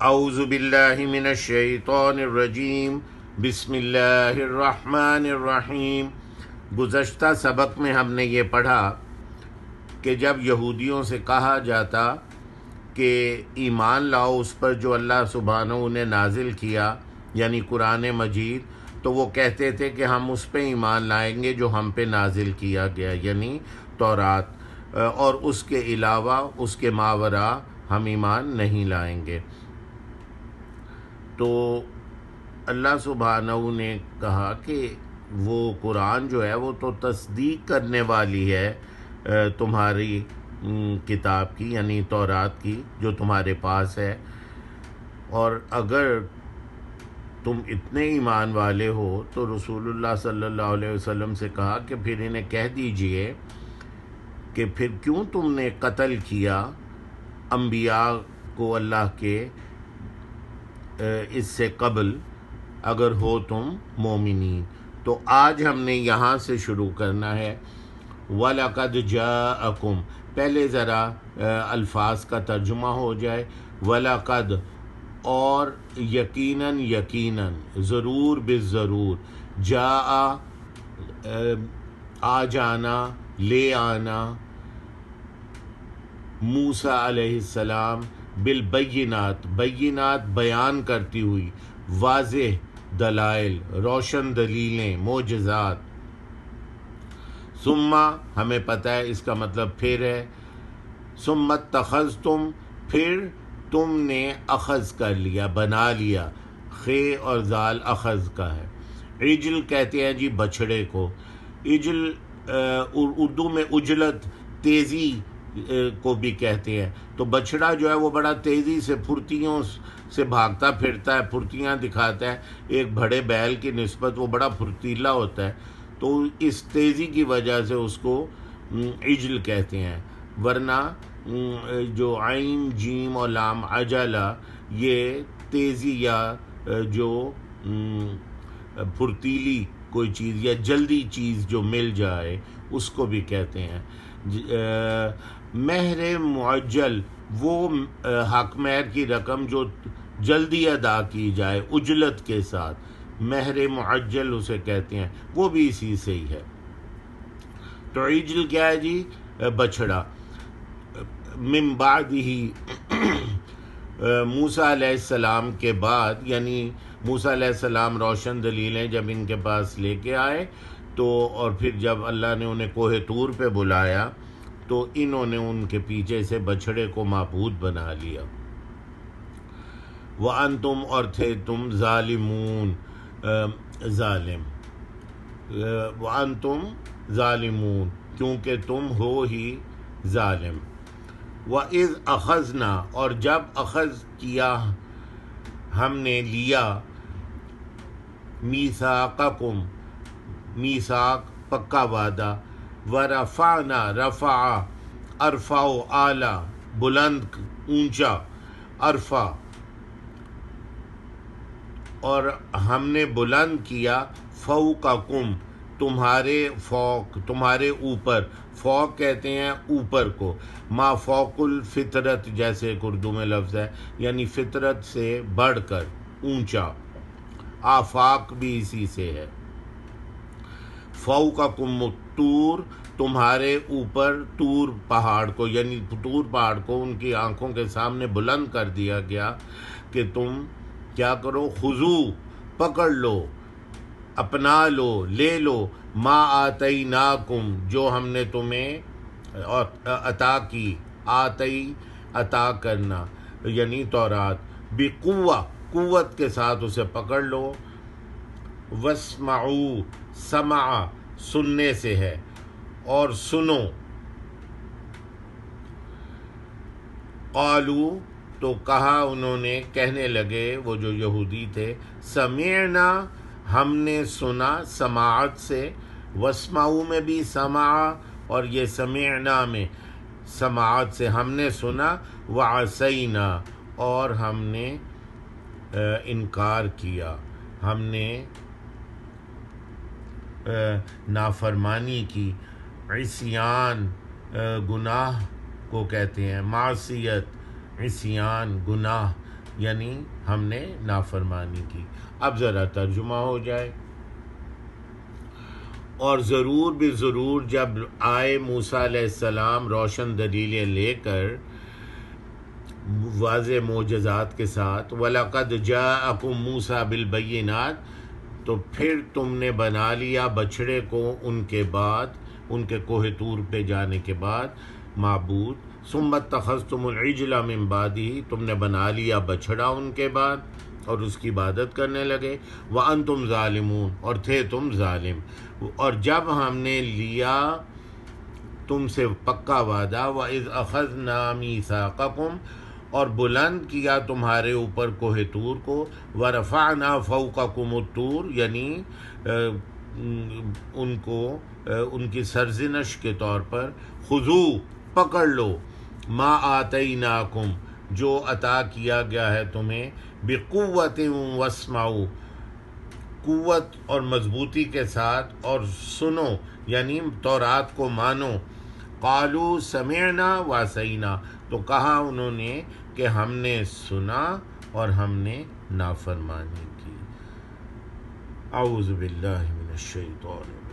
اعوذ باللہ من الشیطان الرجیم، بسم اللہ الرحمن الرحیم۔ گزشتہ سبق میں ہم نے یہ پڑھا کہ جب یہودیوں سے کہا جاتا کہ ایمان لاؤ اس پر جو اللہ سبحانہ نے نازل کیا یعنی قرآن مجید، تو وہ کہتے تھے کہ ہم اس پہ ایمان لائیں گے جو ہم پہ نازل کیا گیا یعنی تورات، اور اس کے علاوہ اس کے ماوراء ہم ایمان نہیں لائیں گے۔ تو اللہ سبحانہ نے کہا کہ وہ قرآن جو ہے وہ تو تصدیق کرنے والی ہے تمہاری کتاب کی یعنی تورات کی جو تمہارے پاس ہے، اور اگر تم اتنے ایمان والے ہو تو رسول اللہ صلی اللہ علیہ وسلم سے کہا کہ پھر انہیں کہہ دیجئے کہ پھر کیوں تم نے قتل کیا انبیاء کو اللہ کے اس سے قبل اگر ہو تم مومنین۔ تو آج ہم نے یہاں سے شروع کرنا ہے۔ وَلَقَدْ جَاءَكُمْ، پہلے ذرا الفاظ کا ترجمہ ہو جائے۔ وَلَقَدْ، اور یقیناً یقیناً، ضرور بالضرور، جاء آ جانا، لے آنا، موسیٰ علیہ السلام، بالبینات، بینات بیان کرتی ہوئی، واضح دلائل، روشن دلیلیں، معجزات۔ ثم، ہمیں پتہ ہے اس کا مطلب پھر ہے، ثم اتخذتم، پھر تم نے اخذ کر لیا، بنا لیا، خے اور زال اخذ کا ہے۔ عجل کہتے ہیں جی بچھڑے کو۔ عجل اردو میں عجلت، تیزی کو بھی کہتے ہیں۔ تو بچھڑا جو ہے وہ بڑا تیزی سے پھرتیوں سے بھاگتا پھرتا ہے، پھرتیاں دکھاتا ہے، ایک بڑے بیل کی نسبت وہ بڑا پھرتیلا ہوتا ہے، تو اس تیزی کی وجہ سے اس کو عجل کہتے ہیں۔ ورنہ جو عین جیم اور لام عجلہ، یہ تیزی یا جو پھرتیلی کوئی چیز یا جلدی چیز جو مل جائے اس کو بھی کہتے ہیں۔ مہر معجل، وہ حق مہر کی رقم جو جلدی ادا کی جائے عجلت کے ساتھ، مہر معجل اسے کہتے ہیں، وہ بھی اسی سے ہی ہے۔ تو عجل کیا ہے جی؟ بچھڑا۔ من بعد ہی، موسیٰ علیہ السلام کے بعد، یعنی موسیٰ علیہ السلام روشن دلیلیں جب ان کے پاس لے کے آئے تو، اور پھر جب اللہ نے انہیں کوہ طور پہ بلایا تو انہوں نے ان کے پیچھے سے بچھڑے کو معبود بنا لیا۔ وَأَنْتُمْ، اور تھے تم ظالمون، ظالم۔ وَأَنْتُمْ ظالمون، کیونکہ تم ہو ہی ظالم۔ وَإِذْ أَخَذْنَا، اور جب اخذ کیا ہم نے لیا، میثاقکم، میثاق پکا وعدہ، ورفعنا، رفع، ارفع اعلیٰ، بلند اونچا، ارفع، اور ہم نے بلند کیا، فوقکم، تمہارے فوق، تمہارے اوپر، فوق کہتے ہیں اوپر کو، ما فوق الفطرت جیسے ایک اردو میں لفظ ہے، یعنی فطرت سے بڑھ کر اونچا، آفاق بھی اسی سے ہے۔ فوقکم الطور، تمہارے اوپر طور پہاڑ کو، یعنی طور پہاڑ کو ان کی آنکھوں کے سامنے بلند کر دیا گیا کہ تم کیا کرو، خذو، پکڑ لو، اپنا لو، لے لو، ما آتیناکم، جو ہم نے تمہیں عطا کی، آتی عطا کرنا یعنی تورات، بقوہ، قوت کے ساتھ اسے پکڑ لو، واسمعوا، سمع سننے سے ہے، اور سنو، قالو، تو کہا انہوں نے، کہنے لگے وہ جو یہودی تھے، سمعنا، ہم نے سنا، سماعت سے، واسمعوا میں بھی سمع، اور یہ سمعنا میں سماعت سے ہم نے سنا، وعصینا، اور ہم نے انکار کیا، ہم نے نافرمانی کی۔ عصیان گناہ کو کہتے ہیں، معصیت، عصیان گناہ، یعنی ہم نے نافرمانی کی۔ اب ذرا ترجمہ ہو جائے۔ اور ضرور بھی ضرور جب آئے موسیٰ علیہ السلام روشن دلیلیں لے کر، واضح معجزات کے ساتھ، وَلَقَدْ جَاءَكُم مُوسَىٰ بِالْبَيِّنَاتِ، تو پھر تم نے بنا لیا بچھڑے کو ان کے بعد، ان کے کوہ طور پہ جانے کے بعد معبود، ثُمَّ اتَّخَذْتُمُ الْعِجْلَ مِن بَعْدِهِ، تم نے بنا لیا بچھڑا ان کے بعد اور اس کی عبادت کرنے لگے، وَأَنْتُمْ ظَالِمُونَ، اور تھے تم ظالم۔ اور جب ہم نے لیا تم سے پکا وعدہ، وَإِذْ أَخَذْنَا مِيثَاقَكُمْ، اور بلند کیا تمہارے اوپر کوہ طور کو، وَرَفَعْنَا فَوْقَكُمُ الطُّورَ، یعنی ان کو ان کی سرزنش کے طور پر، خُذُوا، پکڑ لو، مَا آتَيْنَاكُمْ، جو عطا کیا گیا ہے تمہیں، بِقُوَّةٍ وَاسْمَعُوا، قوت اور مضبوطی کے ساتھ، اور سنو، یعنی تورات کو مانو۔ قالوا سمعنا وعصینا، تو کہا انہوں نے کہ ہم نے سنا اور ہم نے نافرمانی کی۔ اعوذ باللہ من الشیطان